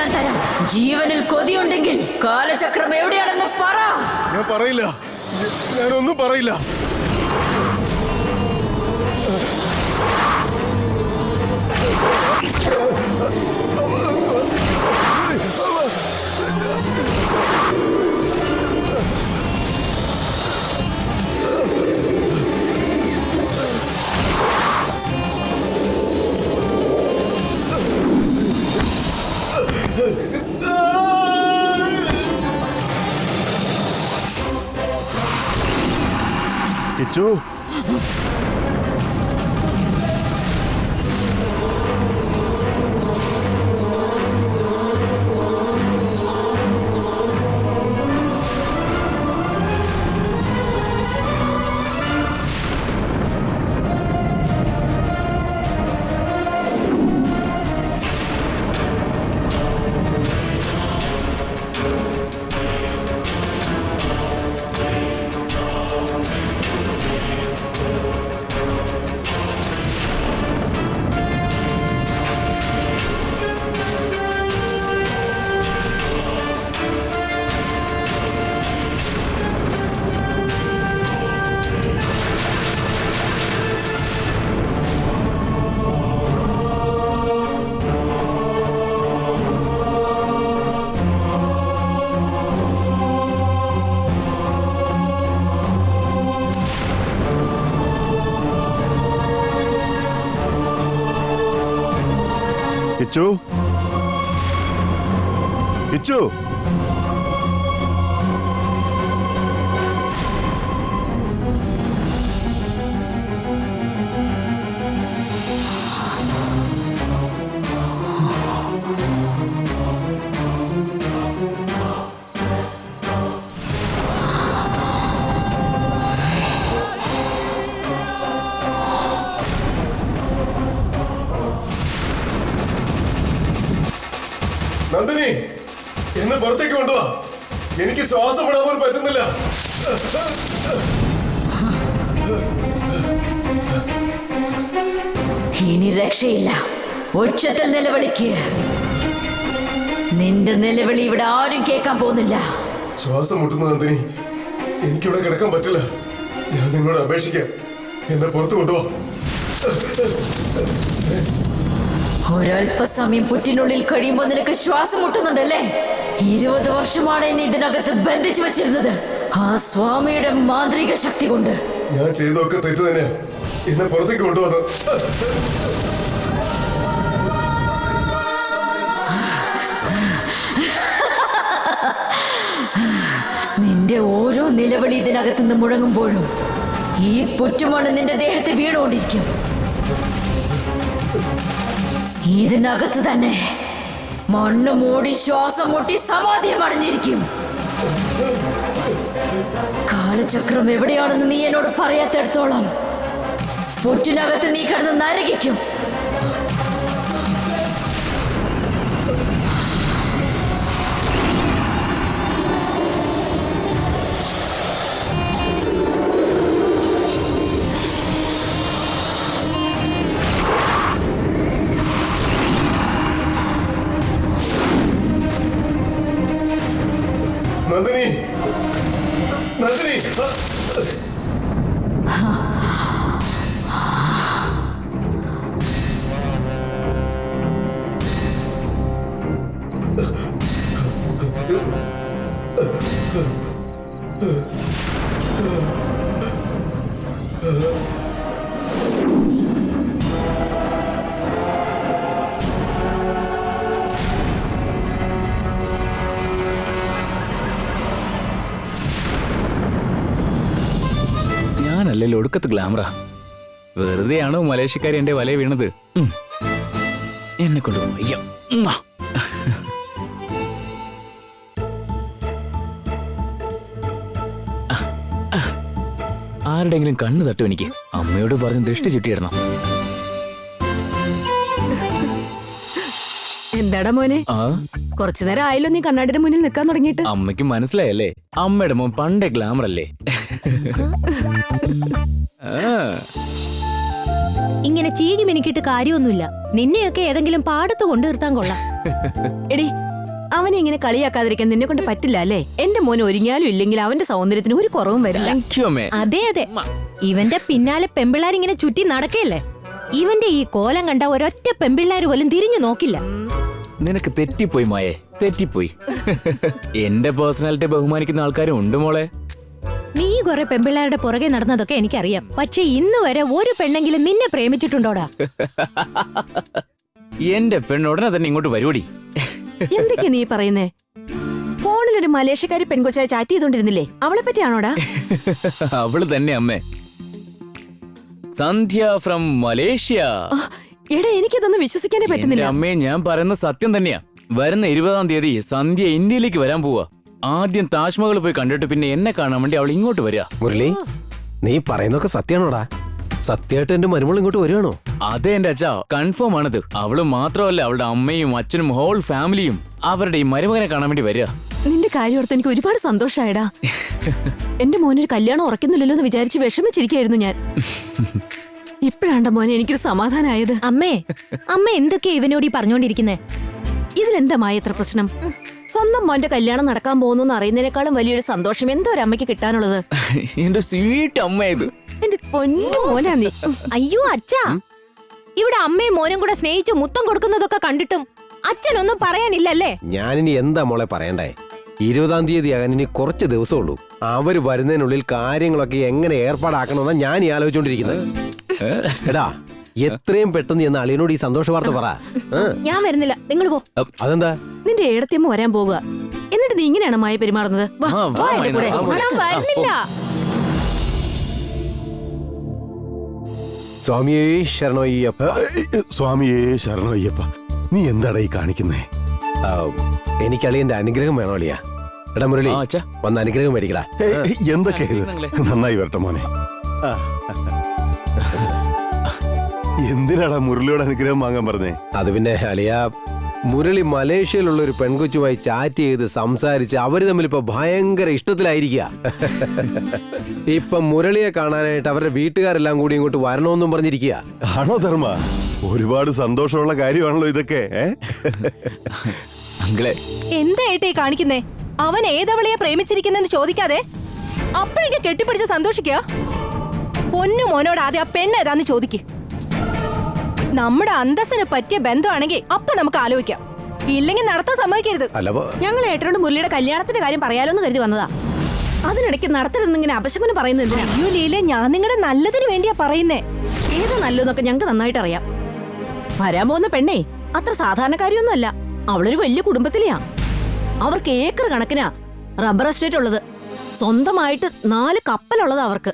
ഞാൻ തരാം. ജീവനിൽ കൊതിയുണ്ടെങ്കിൽ കാലചക്രം എവിടെയാണെന്ന് പറ. ഞാൻ പറയില്ല, ഞാനൊന്നും പറയില്ല. കിച്ചു, കിച്ചു, കിച്ചു. നന്ദിനി, എന്നെ പുറത്തേക്ക് കൊണ്ടുവാ. എനിക്ക് ശ്വാസം വിടാൻ പോലും പറ്റുന്നില്ല. ഇനി രക്ഷയില്ല. ഉച്ചത്തിൽ നിലവിളിക്ക്. നിന്റെ നിലവിളി ഇവിടെ ആരും കേൾക്കാൻ പോകുന്നില്ല. ശ്വാസം മുട്ടുന്നു നന്ദിനി, എനിക്കിവിടെ കിടക്കാൻ പറ്റില്ല. ഞാൻ നിങ്ങളോട് അപേക്ഷിക്കാം, എന്നെ പുറത്തു കൊണ്ടുപോവാ. ഒരല്പസമയം പുറ്റിനുള്ളിൽ കഴിയുമ്പോൾ നിനക്ക് ശ്വാസം മുട്ടുന്നുണ്ടല്ലേ? 20 വർഷമാണ് എന്നെ ഇതിനകത്ത് ബന്ധിച്ചു വെച്ചിരുന്നത്. ആ സ്വാമിയുടെ മാന്ത്രിക ശക്തി കൊണ്ട്. ഞാൻ ചെയ്തൊക്കെ തെറ്റ് തന്നെയാ. എന്നെ പുറത്തേക്ക് കൊണ്ടുവന്നു. നിന്റെ ഓരോ നിലവിളി ഇതിനകത്ത് നിന്ന് മുഴങ്ങുമ്പോഴും ഈ പുറ്റുമണ്ണ് നിന്റെ ദേഹത്തെ വീണുകൊണ്ടിരിക്കും. ഇതിനകത്ത് തന്നെ മണ്ണ് മൂടി ശ്വാസം മുട്ടി സമാധിയം അടഞ്ഞിരിക്കും. കാലചക്രം എവിടെയാണെന്ന് നീ എന്നോട് പറയാത്തിടത്തോളം പുറ്റിനകത്ത് നീ കിടന്ന് നരകിക്കും. നന്ദിനി, നന്ദിനി. ഞാനല്ലല്ലോ ഒടുക്കത്ത് ഗ്ലാമറാ. വെറുതെയാണോ മലേഷ്യക്കാരി എന്റെ വലയെ വീണത്? എന്നെ കൊണ്ട് വയ്യ. ആരുടെങ്കിലും കണ്ണ് തട്ടും എനിക്ക്. അമ്മയോട് പറഞ്ഞ് ദൃഷ്ടി ചുറ്റിയിടണം. എന്താടാ മോനെ, കുറച്ചു നേരം ആയല്ലോ നീ കണ്ണാടിയുടെ മുന്നിൽ നിൽക്കാൻ തുടങ്ങിയിട്ട്. അമ്മയ്ക്ക് മനസ്സിലായല്ലേ, അമ്മയുടെ മോൻ പണ്ടേ ഗ്ലാമർ അല്ലേ. ഇങ്ങനെ ചീകി മിനിക്കിട്ട് കാര്യമൊന്നുമില്ല. നിന്നെയൊക്കെ ഏതെങ്കിലും പാടത്ത് കൊണ്ടു നിർത്താൻ കൊള്ളാം. എടി, അവനെ ഇങ്ങനെ കളിയാക്കാതിരിക്കാൻ നിന്നെ കൊണ്ട് പറ്റില്ല അല്ലേ? എന്റെ മോൻ ഒരുങ്ങിയാലും ഇല്ലെങ്കിൽ അവന്റെ സൗന്ദര്യത്തിന് ഒരു കുറവും വരില്ല. താങ്ക് യു അമ്മേ. അതെ അതെ, ഇവന്റെ പിന്നാലെ പെമ്പിള്ളാരിങ്ങനെ ചുറ്റി നടക്കല്ലേ. ഇവന്റെ ഈ കോലം കണ്ട ഒരൊറ്റ പെമ്പിള്ളാര് പോലും തിരിഞ്ഞു നോക്കില്ല. നിനക്ക് തെറ്റിപ്പോയി മായേ, തെറ്റിപ്പോയി. എന്റെ പേഴ്സണാലിറ്റി ബഹുമാനിക്കുന്ന ആൾക്കാരും ഉണ്ട് മോളെ. നീ കുറെ പെമ്പിള്ളാരുടെ പുറകെ നടന്നതൊക്കെ എനിക്കറിയാം. പക്ഷെ ഇന്ന് വരെ ഒരു പെണ്ണെങ്കിലും നിന്നെ പ്രേമിച്ചിട്ടുണ്ടോടാ? എന്റെ പെണ്ണ് ഉടനെ തന്നെ ഇങ്ങോട്ട് വരുവടി. എന്തൊക്കെയാ നീ പറയുന്നേ? ഫോണിൽ ഒരു മലേഷ്യക്കാരി പെൺകൊച്ചായി ചാറ്റ് ചെയ്തോണ്ടിരുന്നില്ലേ? അവളെ പറ്റിയാണോടാ? അവള് തന്നെ അമ്മേ, സന്ധ്യ ഫ്രം മലേഷ്യ. എടാ, എനിക്കതൊന്നും വിശ്വസിക്കാനേ എന്റെ പറ്റുന്നില്ല. അമ്മേ, ഞാൻ പറയുന്ന സത്യം തന്നെയാ. വരുന്ന 20-ാം തീയതി സന്ധ്യ ഇന്ത്യയിലേക്ക് വരാൻ പോവാ. ആദ്യം താജ്മഹൽ പോയി കണ്ടിട്ട് പിന്നെ എന്നെ കാണാൻ വേണ്ടി അവൾ ഇങ്ങോട്ട് വരിക. മുരളി, നീ പറയുന്നൊക്കെ സത്യമാണോടാ? സത്യമായിട്ട് എന്റെ മരുമോൾ ഇങ്ങോട്ട് വരുവാണോ? അതെ എന്റെ അച്ഛാ, കൺഫേം ആണത്. അവള് മാത്രമല്ല, അവളുടെ അമ്മയും അച്ഛനും ഹോൾ ഫാമിലിയും അവരുടെ ഈ മരുമകനെ കാണാൻ വേണ്ടി വരിക. നിന്റെ കാര്യം ഓർത്ത് എനിക്ക് ഒരുപാട് സന്തോഷായടാ. എന്റെ മോനൊരു കല്യാണം ഉറക്കുന്നില്ലല്ലോ എന്ന് വിചാരിച്ച് വിഷമിച്ചിരിക്കായിരുന്നു ഞാൻ. ഇപ്പഴാണ്ട മോനെ എനിക്കൊരു സമാധാനായത്. അമ്മ എന്തൊക്കെയാ ഇവനോട് ഈ പറഞ്ഞോണ്ടിരിക്കുന്നേ? ഇതിലെന്താ മായ എത്ര പ്രശ്നം? സ്വന്തം മോന്റെ കല്യാണം നടക്കാൻ പോകുന്നു അറിയുന്നതിനേക്കാളും വലിയൊരു സന്തോഷം എന്തോ ഒരു അമ്മയ്ക്ക് കിട്ടാനുള്ളത്. എന്റെ സ്വീറ്റ് അമ്മ ഇത്. എന്റെ പൊന്നു മോനാ നീ. അയ്യോ അച്ഛാ, ഇവിടെ അമ്മയും മോനും കൂടെ സ്നേഹിച്ച് മുത്തം കൊടുക്കുന്നതൊക്കെ കണ്ടിട്ടും അച്ഛനൊന്നും പറയാനില്ലല്ലേ? ഞാനിനി എന്താ മോളെ പറയണ്ടേ? 20-ാം തീയതി ആകാൻ ഇനി കുറച്ച് ദിവസമുള്ളൂ. അവര് വരുന്നതിനുള്ളിൽ കാര്യങ്ങളൊക്കെ എങ്ങനെ ഏർപ്പാടാക്കണമെന്നാ ഞാൻ ഈ ആലോചിച്ചോണ്ടിരിക്കുന്നത്. എടാ, എത്രയും പെട്ടെന്ന് എന്ന് അളിയനോട് ഈ സന്തോഷ വാർത്ത പറ. ഞാൻ വരുന്നില്ല, നിങ്ങൾ പോ. അതെന്താ? നിന്റെ ഏടത്തിയമ്മ വരാൻ പോകുക. എന്നിട്ട് നീ ഇങ്ങനെയാണ് മായ പെരുമാറുന്നത്? വാ, ആ, വാ, വാ എന്റെ കൂടെ. മായ, ഞാൻ വരുന്നില്ല. സ്വാമിയേ ശരണയ്യപ്പ. സ്വാമിയേ ശരണയ്യപ്പ. നീ എന്താടാ ഈ കാണിക്കുന്നേ? എനിക്ക് അളിയന്റെ അനുഗ്രഹം വേണോ അളിയ? എടാ മുരളി, ആ, അച്ഛാ. വന്ന് അനുഗ്രഹം മേടിക്കടാ. എന്തൊക്കെ നന്നായി വരട്ടെ മോനെ. എന്തിനാടാ മുരളിയോട് അനുഗ്രഹം വാങ്ങാൻ പറഞ്ഞേ? അത് പിന്നെ അളിയ, മുരളി മലേഷ്യയിലുള്ള ഒരു പെൺകൊച്ചുമായി ചാറ്റ് ചെയ്ത് സംസാരിച്ച് അവര് തമ്മിൽ ഇപ്പൊ ഭയങ്കര ഇഷ്ടത്തിലായിരിക്കുക. ഇപ്പൊ മുരളിയെ കാണാനായിട്ട് അവരുടെ വീട്ടുകാരെല്ലാം കൂടി ഇങ്ങോട്ട് വരണമെന്നും പറഞ്ഞിരിക്കുക. ആണോ ധർമ്മ? ഒരുപാട് സന്തോഷമുള്ള കാര്യമാണല്ലോ ഇതൊക്കെ. അങ്കിളെ, എന്തായിട്ടേ കാണിക്കുന്നേ? അവൻ ഏതവളെയാ പ്രേമിച്ചിരിക്കുന്നെന്ന് ചോദിക്കാതെ അപ്പോഴേക്ക് കെട്ടിപ്പിടിച്ച് സന്തോഷിക്കുക. പൊന്നു മോനോട് ആദ്യം ആ പെണ്ണ് ഏതാന്ന് ചോദിക്ക്. നമ്മുടെ അന്തസ്സിന് പറ്റിയ ബന്ധമാണെങ്കിൽ അപ്പൊ നമുക്ക് ആലോചിക്കാം. ഇല്ലെങ്കിൽ നടത്താൻ സമ്മതിക്കരുത്. ഞങ്ങൾ ഏട്ടനോട് മുരളിയുടെ കല്യാണത്തിന്റെ കാര്യം പറയാലോന്ന് കരുതി വന്നതാ. അതിനിടയ്ക്ക് നടത്തരുന്നിങ്ങനെ അപശകുനം പറയുന്നത് എന്തിനാ? അയ്യോ ലീല, ഞാൻ നിങ്ങളുടെ നല്ലതിന് വേണ്ടിയാ പറയുന്നേ. ഏത് നല്ലതെന്നൊക്കെ ഞങ്ങൾക്ക് നന്നായിട്ട് അറിയാം. വരാൻ പോകുന്ന പെണ്ണേ അത്ര സാധാരണക്കാരിയൊന്നുമല്ല. അവളൊരു വലിയ കുടുംബത്തിലെയാ. അവർക്ക് ഏക്കർ കണക്കിനാ റബ്ബർ എസ്റ്റേറ്റ് ഉള്ളത്. സ്വന്തമായിട്ട് 4 കപ്പലുള്ളത് അവർക്ക്.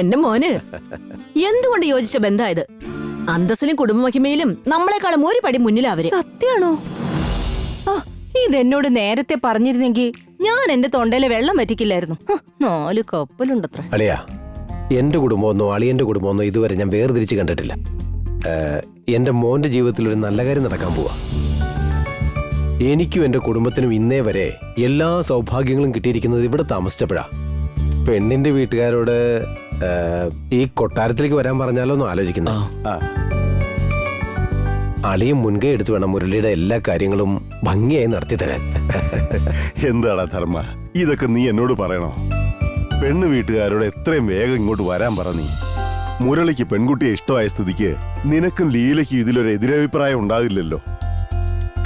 എന്റെ മോന് എന്തുകൊണ്ട് യോജിച്ച ബന്ധായത്? അന്തസ്സിലും കുടുംബമഹിമയിലും നമ്മളെക്കാളും ഒരു പടി മുന്നിലാ അവര്. സത്യാണോ? ഇതെന്നോട് നേരത്തെ പറഞ്ഞിരുന്നെങ്കിൽ ഞാൻ എന്റെ തൊണ്ടയിലെ വെള്ളം വറ്റിക്കില്ലായിരുന്നു. 4 കപ്പലുണ്ടത്ര. അളിയ, എന്റെ കുടുംബമൊന്നോ അളിയന്റെ കുടുംബമൊന്നോ ഇതുവരെ ഞാൻ വേർതിരിച്ച് കണ്ടിട്ടില്ല. എന്റെ മോന്റെ ജീവിതത്തിൽ ഒരു നല്ല കാര്യം നടക്കാൻ പോവാ. എനിക്കും എന്റെ കുടുംബത്തിനും ഇന്നേ വരെ എല്ലാ സൗഭാഗ്യങ്ങളും കിട്ടിയിരിക്കുന്നത് ഇവിടെ താമസിച്ചപ്പോഴാ. പെണ്ണിന്റെ വീട്ടുകാരോട് ഈ കൊട്ടാരത്തിലേക്ക് വരാൻ പറഞ്ഞാലോ എന്ന് ആലോചിക്കുന്നു. അളിയും മുൻകൈ എടുത്തു വേണം മുരളിയുടെ എല്ലാ കാര്യങ്ങളും ഭംഗിയായി നടത്തി തരാൻ. എന്താടാ ധർമ്മ, ഇതൊക്കെ നീ എന്നോട് പറയണോ? പെണ്ണ് വീട്ടുകാരോട് എത്രയും വേഗം ഇങ്ങോട്ട് വരാൻ പറ. നീ മുരളിക്ക് പെൺകുട്ടിയെ ഇഷ്ടമായ സ്ഥിതിക്ക് നിനക്കും ലീലയ്ക്കും ഇതിലൊരു എതിരഭിപ്രായം ഉണ്ടാകില്ലല്ലോ.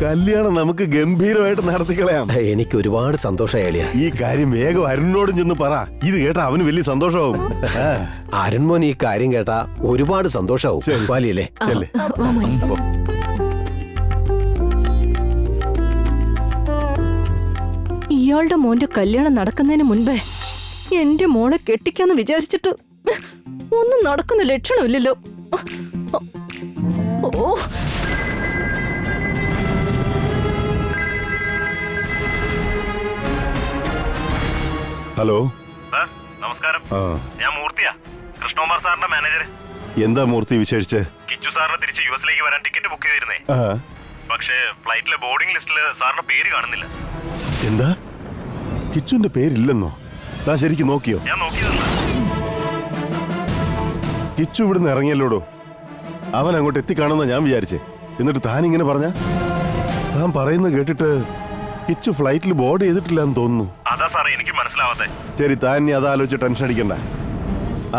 കല്യാണം നമുക്ക് ഗംഭീരമായിട്ട് നടത്തിക്കളയാം. എനിക്ക് ഒരുപാട് സന്തോഷമായി അളിയ. ഈ കാര്യം വേഗം അരുണിനോടും ചെന്ന് പറ. ഇത് കേട്ടാ അവന് വലിയ സന്തോഷമാവും. അരുൺമോൻ ഈ കാര്യം കേട്ടാ ഒരുപാട് സന്തോഷാവും. വാലിയല്ലേ? ചെല്ലേ. ഇയാളുടെ മോന്റെ കല്യാണം നടക്കുന്നതിന് മുൻപേ എന്റെ മോളെ കെട്ടിക്കാന്ന് വിചാരിച്ചിട്ട് ഒന്നും നടക്കുന്ന ലക്ഷണമില്ലല്ലോ. ഓ, ഹലോ നമസ്കാരം. ആ, ഞാൻ മൂർത്തിയാ, കൃഷ്ണകുമാർ സാറിന്റെ മാനേജർ. എന്താ മൂർത്തി വിശേഷിച്ച്? കിച്ചു സാറിന് തിരിച്ച് യുഎസിലേക്ക് വരാൻ ടിക്കറ്റ് ബുക്ക് ചെയ്തിരുന്നേ. ആ, പക്ഷേ ഫ്ലൈറ്റിലെ ബോർഡിംഗ് ലിസ്റ്റില് സാറിന്റെ പേര് കാണുന്നില്ല. എന്താ? കിച്ചുന്റെ പേരില്ലെന്നോ? ഞാൻ ശരിക്കും നോക്കിയോ? ഞാൻ നോക്കിയതല്ല. കിച്ചു ഇവിടുന്ന് ഇറങ്ങിയല്ലോടോ. അവൻ അങ്ങോട്ട് എത്തിക്കാണെന്നാ ഞാൻ വിചാരിച്ചേ. എന്നിട്ട് താൻ ഇങ്ങനെ പറഞ്ഞ? താൻ പറയുന്നത് കേട്ടിട്ട് കിച്ചു ഫ്ലൈറ്റിൽ ബോർഡ് ചെയ്തിട്ടില്ലെന്ന് തോന്നുന്നു. അതാ സാറേ എനിക്ക് മനസ്സിലാവാത്തെ. ശരി, താൻ ഇനി അതാലോചിച്ച് ടെൻഷൻ അടിക്കണ്ട.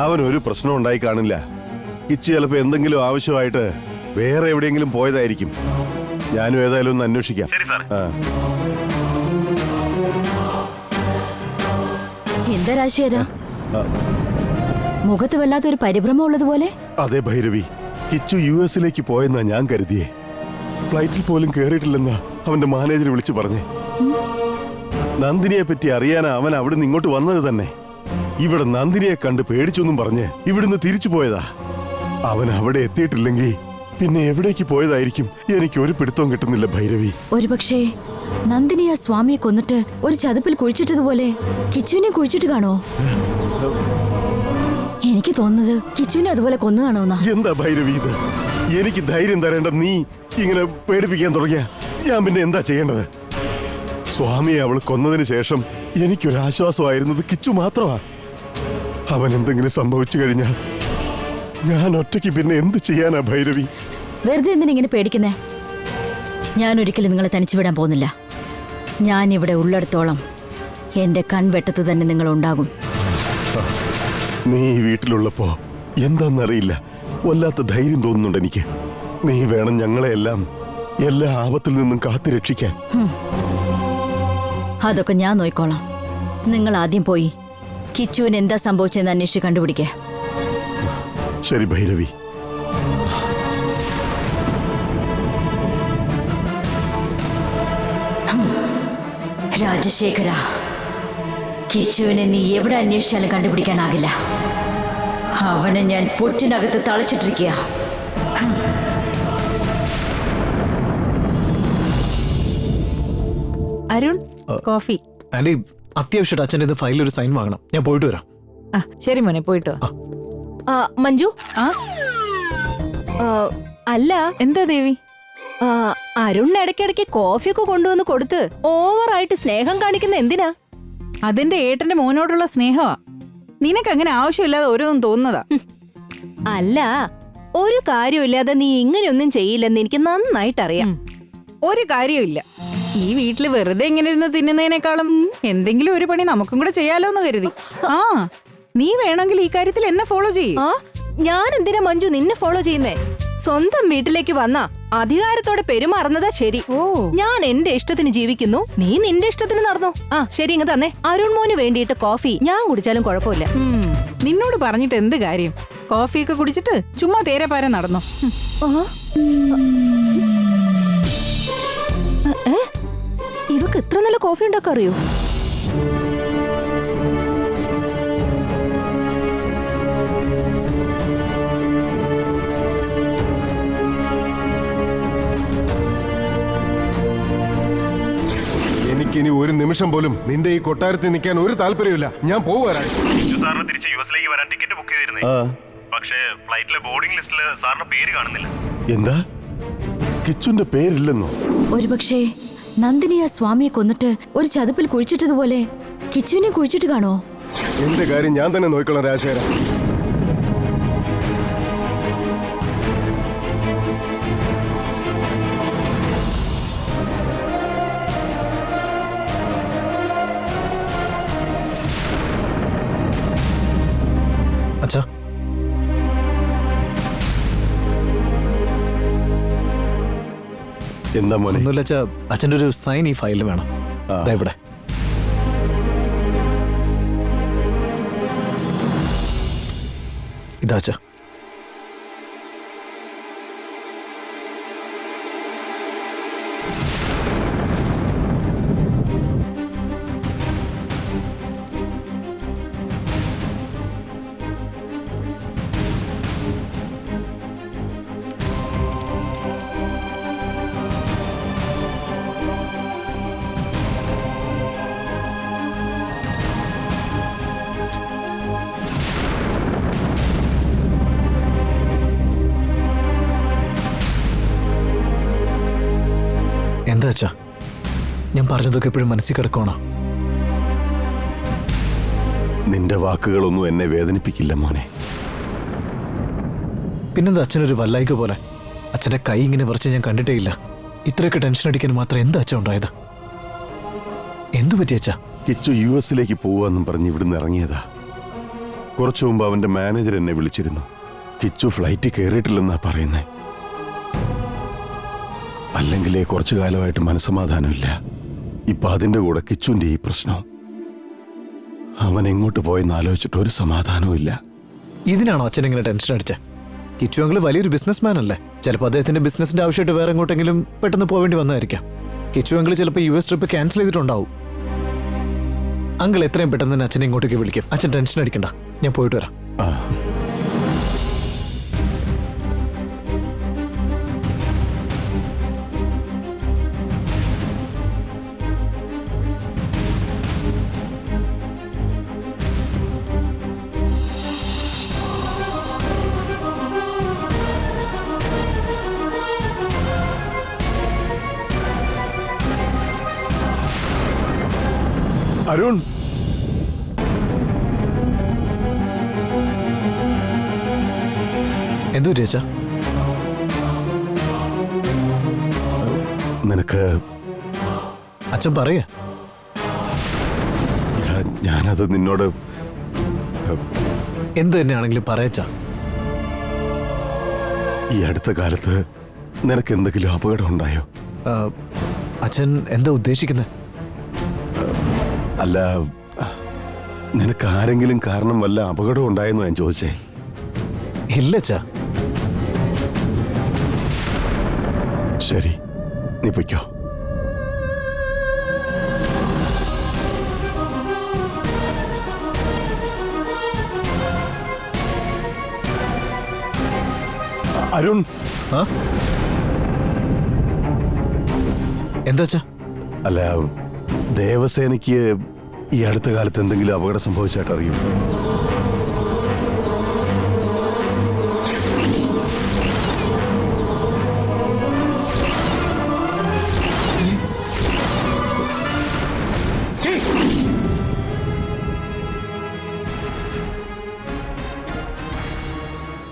അവനൊരു പ്രശ്നം ഉണ്ടായി കാണില്ല. കിച്ചു ചിലപ്പോ എന്തെങ്കിലും ആവശ്യമായിട്ട് വേറെ എവിടെയെങ്കിലും പോയതായിരിക്കും. ഞാനും ഏതായാലും ഒന്ന് അന്വേഷിക്കാം. ശരി സാർ. ആ. എന്താ രാജശേഖര, മുഖത്ത് വല്ലാത്തൊരു പരിഭ്രമം ഉള്ളതുപോലെ? അതെ ഭൈരവി, കിച്ചു US പോയെന്നാ ഞാൻ കരുതിയേ. ഫ്ലൈറ്റിൽ പോലും കേറിയിട്ടില്ലെന്നാ അവന്റെ മാനേജർ വിളിച്ചു പറഞ്ഞേ. നന്ദിനിയെ പറ്റി അറിയാനാ അവൻ അവിടുന്ന് ഇങ്ങോട്ട് വന്നത് തന്നെ. ഇവിടെ നന്ദിനിയെ കണ്ട് പേടിച്ചൊന്നും പറഞ്ഞ് ഇവിടുന്ന് തിരിച്ചു പോയതാ. അവൻ അവിടെ എത്തിയിട്ടില്ലെങ്കിൽ പിന്നെ എവിടേക്ക് പോയതായിരിക്കും എനിക്ക് ഒരു പിടുത്തവും കിട്ടുന്നില്ല ഭൈരവി. ഒരുപക്ഷേ നന്ദിനി ആ സ്വാമിയെ കൊന്നിട്ട് ഒരു ചതുപ്പിൽ കുഴിച്ചിട്ടതുപോലെ കിച്ചുവിനെ കുഴിച്ചിട്ട് കാണോ? എനിക്ക് തോന്നുന്നത് കിച്ചുവിനെ അതുപോലെ കൊന്നു കാണുമെന്നാ. എന്താ ഭൈരവി ഇത്? എനിക്ക് ധൈര്യം തരേണ്ട നീ ഇങ്ങനെ പേടിപ്പിക്കാൻ തുടങ്ങിയ ഞാൻ പിന്നെ എന്താ ചെയ്യേണ്ടത്? സ്വാമിയെ അവൾ കൊന്നതിന് ശേഷം എനിക്കൊരാശ്വാസമായിരുന്നത് കിച്ചു മാത്രമാ. അവൻ എന്തെങ്കിലും സംഭവിച്ചു കഴിഞ്ഞാൽ ഞാൻ ഒറ്റയ്ക്ക് പിന്നെ എന്ത് ചെയ്യാനാ ഭൈരവി? വെറുതെ എന്തിനിങ്ങനെ പേടിക്കുന്നേ? ഞാൻ ഒരിക്കലും നിങ്ങളെ തനിച്ചു വിടാൻ പോകുന്നില്ല. ഞാൻ ഇവിടെ ഉള്ളിടത്തോളം എന്റെ കൺവെട്ടത്ത് തന്നെ നിങ്ങൾ ഉണ്ടാകും. നീ ഈ വീട്ടിലുള്ളപ്പോ എന്താന്നറിയില്ല, വല്ലാത്ത ധൈര്യം തോന്നുന്നുണ്ട് എനിക്ക്. നീ വേണം ഞങ്ങളെയെല്ലാം എല്ലാ ആപത്തിൽ നിന്നും കാത്തു രക്ഷിക്കാൻ. അതൊക്കെ ഞാൻ നോയിക്കോളാം. നിങ്ങൾ ആദ്യം പോയി കിച്ചുവിന് എന്താ സംഭവിച്ചെന്ന് അന്വേഷിച്ച് കണ്ടുപിടിക്കേ. ശരി ഭൈരവി. രാജശേഖര, കിച്ചുവിനെ നീ എവിടെ അന്വേഷിച്ചാലും കണ്ടുപിടിക്കാനാകില്ല. അവനെ ഞാൻ പൊറ്റിനകത്ത് തളച്ചിട്ടിരിക്കുക. അരുൺ, കോഫി. ആന്റി, അത്യാവശ്യമായിട്ട് അച്ഛൻ്റെ ഇത് ഫയലിൽ ഒരു സൈൻ വാങ്ങണം. ഞാൻ പോയിട്ട് വരാം. ആ ശരി മോനെ, പോയിട്ട് വാ. മഞ്ജു, ആ അല്ല എന്താ ദേവി? അരുണിന് ഇടയ്ക്കിടയ്ക്ക് കോഫിയൊക്കെ കൊണ്ടുവന്ന് കൊടുത്ത് ഓവറായിട്ട് സ്നേഹം കാണിക്കുന്ന എന്തിനാ? അതിന്റെ ഏട്ടന്റെ മോനോടുള്ള സ്നേഹമാ. നിനക്ക് അങ്ങനെ ആവശ്യമില്ലാതെ ഓരോന്നും തോന്നുന്നതാ. അല്ല, ഒരു കാര്യമില്ലാതെ നീ ഇങ്ങനെയൊന്നും ചെയ്യില്ലെന്ന് എനിക്ക് നന്നായിട്ടറിയാം. ഒരു കാര്യമില്ല. ഈ വീട്ടില് വെറുതെ ഇങ്ങനെ ഇരുന്ന് തിന്നുന്നതിനേക്കാളും എന്തെങ്കിലും ഒരു പണി നമുക്കും കൂടെ ചെയ്യാലോ എന്ന് കരുതി. ആ, നീ വേണമെങ്കിൽ ഈ കാര്യത്തിൽ എന്നെ ഫോളോ ചെയ്യും. ആ, ഞാൻ എന്തിനാ മഞ്ജു നിന്നെ ഫോളോ ചെയ്യുന്നേ? സ്വന്തം വീട്ടിലേക്ക് വന്ന അധികാരത്തോടെ പെരുമാറുന്നതാ ശരി. ഞാൻ എന്റെ ഇഷ്ടത്തിന് ജീവിക്കുന്നു, നീ നിന്റെ ഇഷ്ടത്തിന് നടന്നോ. ആ ശരി, ഇങ്ങ് തന്നെ. അരുൺ മോന് വേണ്ടിയിട്ട് കോഫി ഞാൻ കുടിച്ചാലും കുഴപ്പമില്ല. നിന്നോട് പറഞ്ഞിട്ട് എന്ത് കാര്യം? കോഫിയൊക്കെ കുടിച്ചിട്ട് ചുമ്മാ തേരപ്പാരം നടന്നോ. ഇവക്ക് ഇത്ര നല്ല കോഫി ഉണ്ടാക്കാൻ അറിയോ? എനിക്കിനി ഒരു നിമിഷം പോലും നിന്റെ ഈ കൊട്ടാരത്തിൽ നിൽക്കാൻ ഒരു താല്പര്യമില്ല. ഞാൻ പോവാറായി. കിച്ചു സാറിന് തിരിച്ച് US വരാൻ ടിക്കറ്റ് ബുക്ക് ചെയ്തിരുന്നേ. പക്ഷേ ഫ്ലൈറ്റിലെ ബോർഡിംഗ് ലിസ്റ്റിൽ സാറിന്റെ പേര് കാണുന്നില്ല. എന്താ? കിച്ചുന്റെ പേരില്ലെന്നോ? ഒരുപക്ഷേ നന്ദിനി ആ സ്വാമിയെ കൊന്നിട്ട് ഒരു ചതുപ്പിൽ കുഴിച്ചിട്ടതുപോലെ കിച്ചുവിനെ കുഴിച്ചിട്ട് കാണോ? എന്റെ കാര്യം ഞാൻ തന്നെ നോക്കിക്കോളാം രാജശേഖര. അച്ഛാ, എന്താ മോനെ? ഒന്നുമില്ല അച്ഛാ, അച്ഛൻ്റെ ഒരു സൈൻ ഈ ഫയലിൽ വേണം. ദാ ഇവിടെ. ഇതാ അച്ഛാ. എന്താ അച്ഛാ, ഞാൻ പറഞ്ഞതൊക്കെ എപ്പോഴും മനസ്സിൽ കിടക്കണോ? നിന്റെ വാക്കുകളൊന്നും എന്നെ വേദനിപ്പിക്കില്ല മോനെ. പിന്നെന്താ അച്ഛനൊരു വല്ലായിക പോലെ? അച്ഛൻ്റെ കൈ ഇങ്ങനെ വിറച്ച് ഞാൻ കണ്ടിട്ടേ ഇല്ല. ഇത്രയൊക്കെ ടെൻഷൻ അടിക്കാൻ മാത്രം എന്താ അച്ഛൻ ഉണ്ടായത്? എന്തു പറ്റി അച്ഛാ? കിച്ചു US പോവാന്നും പറഞ്ഞ് ഇവിടുന്ന് ഇറങ്ങിയതാ. കുറച്ചു മുമ്പ് അവന്റെ മാനേജർ എന്നെ വിളിച്ചിരുന്നു. കിച്ചു ഫ്ലൈറ്റ് കയറിയിട്ടില്ലെന്നാ പറയുന്നേ. അല്ലെങ്കിലേ കുറച്ചു കാലമായിട്ട് മനസ്സമാധാനമില്ല. ഇപ്പൊ അതിന്റെ കൂടെ കിച്ചുവിന്റെ ഈ പ്രശ്നം. അവൻ എങ്ങോട്ട് പോയെന്ന് ആലോചിച്ചിട്ട് ഒരു സമാധാനവും ഇല്ല. ഇതിനാണോ അച്ഛൻ ഇങ്ങനെ ടെൻഷൻ അടിച്ചേ? കിച്ചു അങ്കിൾ വലിയൊരു ബിസിനസ്മാൻ അല്ലേ? ചിലപ്പോൾ അദ്ദേഹത്തിന്റെ ബിസിനസിന്റെ ആവശ്യമായിട്ട് വേറെ എങ്ങോട്ടെങ്കിലും പെട്ടെന്ന് പോവേണ്ടി വന്നതായിരിക്കാം. കിച്ചു അങ്കിൾ ചിലപ്പോൾ US ട്രിപ്പ് ക്യാൻസൽ ചെയ്തിട്ടുണ്ടാവും. അങ്കിൾ എത്രയും പെട്ടെന്ന് തന്നെ അച്ഛനെ ഇങ്ങോട്ടേക്ക് വിളിക്കും. അച്ഛൻ ടെൻഷൻ അടിക്കണ്ട, ഞാൻ പോയിട്ട് വരാം. അരുൺ, എന്തു ചേച്ചാ? നിനക്ക് അച്ഛൻ പറയേ. ഞാനത് നിന്നോട് എന്ത് തന്നെയാണെങ്കിലും പറയച്ചാ. ഈ അടുത്ത കാലത്ത് നിനക്ക് എന്തെങ്കിലും അപകടം ഉണ്ടായോ? അച്ഛൻ എന്താ ഉദ്ദേശിക്കുന്നത്? അല്ല, നിനക്ക് ആരെങ്കിലും കാരണം വല്ല അപകടം ഉണ്ടായെന്നോ ഞാൻ ചോദിച്ചേ. ഇല്ലച്ചാ. ശരി, നീ പൊയ്ക്കോ. അരുൺ, എന്താച്ചാ? അല്ല, ദേവസേനയ്ക്ക് ഈ അടുത്ത കാലത്ത് എന്തെങ്കിലും അപകടം സംഭവിച്ചായിട്ട് അറിയും?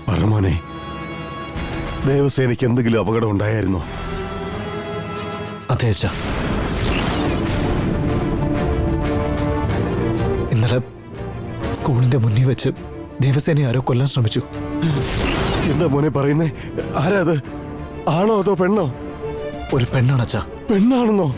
പറമോനെ, ദേവസേനയ്ക്ക് എന്തെങ്കിലും അപകടം ഉണ്ടായിരുന്നോ? അതെ അച്ഛാ. ഇന്നലെ സ്കൂളിന്റെ മുന്നിൽ വെച്ച് ദേവസേന ആരോ കൊല്ലാൻ ശ്രമിച്ചു. എന്താ മോനെ പറയുന്നേ? ആരാ അത്? ആണോ അതോ പെണ്ണോ? ഒരു പെണ്ണാണ് അച്ഛാ. പെണ്ണാണെന്നോ?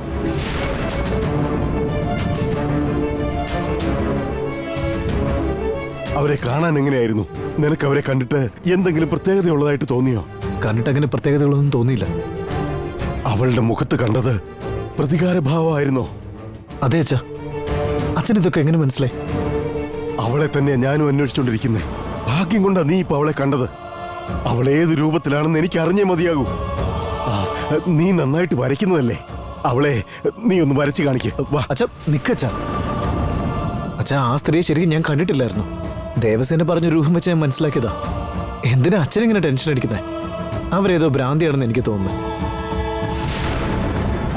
അവരെ കാണാൻ എങ്ങനെയായിരുന്നു? നിനക്ക് അവരെ കണ്ടിട്ട് എന്തെങ്കിലും പ്രത്യേകതയുള്ളതായിട്ട് തോന്നിയോ? കണ്ടിട്ട് അങ്ങനെ പ്രത്യേകതകളൊന്നും തോന്നിയില്ല. അവളുടെ മുഖത്ത് കണ്ടത് പ്രതികാരഭാവമായിരുന്നോ? അതെ അച്ഛാ. അച്ഛൻ ഇതൊക്കെ എങ്ങനെ മനസ്സിലായി? അവളെ തന്നെയാ ഞാനും അന്വേഷിച്ചോണ്ടിരിക്കുന്നേ. ഭാഗ്യം കൊണ്ടാ നീ ഇപ്പൊ അവളെ കണ്ടത്. അവൾ ഏത് രൂപത്തിലാണെന്ന് എനിക്ക് അറിഞ്ഞേ മതിയാകൂ. നീ നന്നായിട്ട് വരയ്ക്കുന്നതല്ലേ? അവളെ നീ ഒന്ന് വരച്ചു കാണിക്ക. അച്ഛാ നിക്കച്ചാ. അച്ഛാ, ആ സ്ത്രീയെ ശരിക്കും ഞാൻ കണ്ടിട്ടില്ലായിരുന്നു. ദേവസേന പറഞ്ഞ രൂപം വെച്ച് ഞാൻ മനസ്സിലാക്കിയതാ. എന്തിനാ അച്ഛൻ ഇങ്ങനെ ടെൻഷൻ അടിക്കുന്നേ? അവരേതോ ഭ്രാന്തിയാണെന്ന് എനിക്ക് തോന്നുന്നു.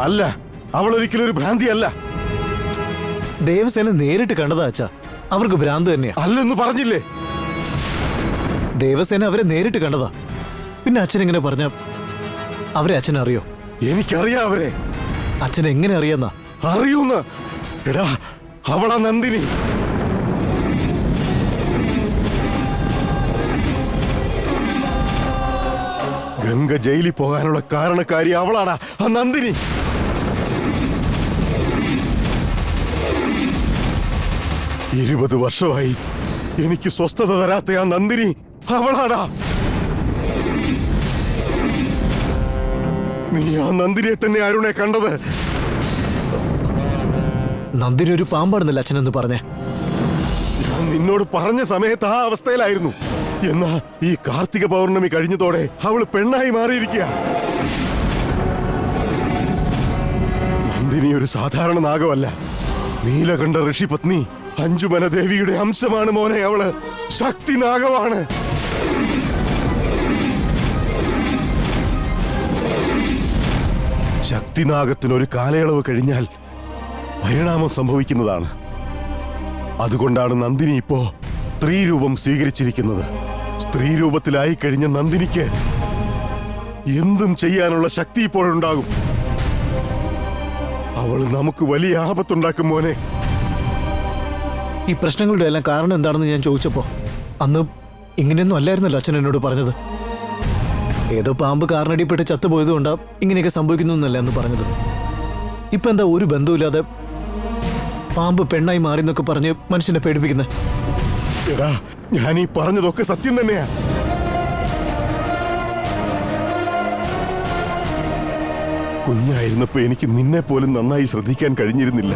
അല്ല, അവൾ ഒരിക്കലും ഒരു ഭ്രാന്തി അല്ല. ദേവസേന നേരിട്ട് കണ്ടതാ അച്ഛാ. അവർക്ക് ഭ്രാന്ത് തന്നെയാ. അല്ലെന്ന് പറഞ്ഞില്ലേ? ദേവസേന അവരെ നേരിട്ട് കണ്ടതാ. പിന്നെ അച്ഛൻ എങ്ങനെ പറഞ്ഞ അവരെ അച്ഛൻ അറിയോ? എനിക്കറിയാം അവരെ. അച്ഛൻ എങ്ങനെ അറിയാന്നാ? അറിയൂന്ന്? എടാ, അവളാ നന്ദിനി. ഗംഗ ജയിലിൽ പോകാനുള്ള കാരണക്കാരി അവളാണ്, ആ നന്ദിനി. ഇരുപത് വർഷമായി എനിക്ക് സ്വസ്ഥത തരാത്ത ആ നന്ദിനി അവളാടാ. നീ ആ നന്ദിനിയെ തന്നെ അരുണെ കണ്ടത്? നന്ദിനി ഒരു പാമ്പാണെന്നല്ല അച്ഛനെന്ന് പറഞ്ഞേ. ഞാൻ നിന്നോട് പറഞ്ഞ സമയത്ത് ആ അവസ്ഥയിലായിരുന്നു. എന്നാ ഈ കാർത്തിക പൗർണമി കഴിഞ്ഞതോടെ അവള് പെണ്ണായി മാറിയിരിക്കുക. നന്ദിനി ഒരു സാധാരണ നാഗമല്ല. നീലകണ്ഠ ഋഷിപത്നി അഞ്ജുമന ദേവിയുടെ അംശമാണ് മോനെ അവള്. ശക്തി നാഗമാണ്. ശക്തിനാഗത്തിനൊരു കാലയളവ് കഴിഞ്ഞാൽ പരിണാമം സംഭവിക്കുന്നതാണ്. അതുകൊണ്ടാണ് നന്ദിനി ഇപ്പോ സ്ത്രീരൂപം സ്വീകരിച്ചിരിക്കുന്നത്. സ്ത്രീരൂപത്തിലായി കഴിഞ്ഞ നന്ദിനിക്ക് എന്തും ചെയ്യാനുള്ള ശക്തി ഇപ്പോഴുണ്ടാകും. അവൾ നമുക്ക് വലിയ ആപത്തുണ്ടാക്കും മോനെ. ഈ പ്രശ്നങ്ങളുടെ എല്ലാം കാരണം എന്താണെന്ന് ഞാൻ ചോദിച്ചപ്പോ അന്ന് ഇങ്ങനെയൊന്നും അല്ലായിരുന്നല്ലോ അച്ഛൻ എന്നോട് പറഞ്ഞത്. ഏതോ പാമ്പ് കാറിനടിപ്പെട്ട് ചത്തുപോയതുകൊണ്ടാ ഇങ്ങനെയൊക്കെ സംഭവിക്കുന്നു എന്നല്ല അന്ന് പറഞ്ഞത്. ഇപ്പൊ എന്താ ഒരു ബന്ധവുമില്ലാതെ പാമ്പ് പെണ്ണായി മാറി എന്നൊക്കെ പറഞ്ഞ് മനുഷ്യനെ പേടിപ്പിക്കുന്നത്? എടാ, ഞാൻ ഈ പറഞ്ഞതൊക്കെ സത്യം തന്നെയാ. കുഞ്ഞായിരുന്നപ്പോ എനിക്ക് നിന്നെ പോലും നന്നായി ശ്രദ്ധിക്കാൻ കഴിഞ്ഞിരുന്നില്ല.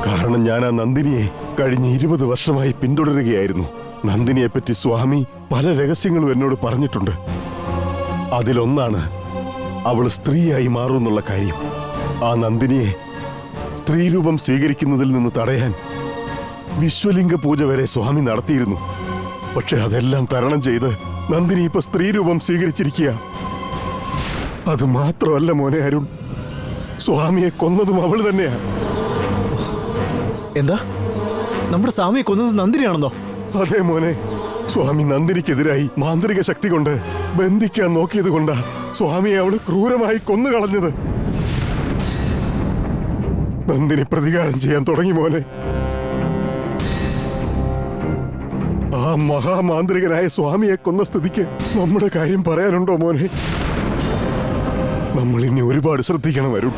കാരണം ഞാൻ ആ നന്ദിനിയെ കഴിഞ്ഞ 20 വർഷമായി പിന്തുടരുകയായിരുന്നു. നന്ദിനിയെപ്പറ്റി സ്വാമി പല രഹസ്യങ്ങളും എന്നോട് പറഞ്ഞിട്ടുണ്ട്. അതിലൊന്നാണ് അവൾ സ്ത്രീയായി മാറുമെന്നുള്ള കാര്യം. ആ നന്ദിനിയെ സ്ത്രീരൂപം സ്വീകരിക്കുന്നതിൽ നിന്ന് തടയാൻ വിശ്വലിംഗ പൂജ വരെ സ്വാമി നടത്തിയിരുന്നു. പക്ഷെ അതെല്ലാം തരണം ചെയ്ത് നന്ദിനി ഇപ്പൊ സ്ത്രീരൂപം സ്വീകരിച്ചിരിക്കുക. അത് മാത്രമല്ല മോനെ അരുൺ, സ്വാമിയെ കൊന്നതും അവൾ തന്നെയാ. എന്താ, നമ്മുടെ സ്വാമിയെ കൊന്നത് നന്ദിനിയാണെന്നോ? അതെ മോനെ, സ്വാമി നന്ദിനിക്കെതിരായി മാന്ത്രിക ശക്തി കൊണ്ട് ബന്ധിക്കാൻ നോക്കിയത് കൊണ്ടാ സ്വാമിയെ അവള് ക്രൂരമായി കൊന്നുകളഞ്ഞത്. നന്ദിനി പ്രതികാരം ചെയ്യാൻ തുടങ്ങി മോനെ. ആ മഹാമാന്ത്രികനായ സ്വാമിയെ കൊന്ന സ്ഥിതിക്ക് നമ്മുടെ കാര്യം പറയാനുണ്ടോ മോനെ? നമ്മൾ ഇനി ഒരുപാട് ശ്രദ്ധിക്കണം അരുൺ.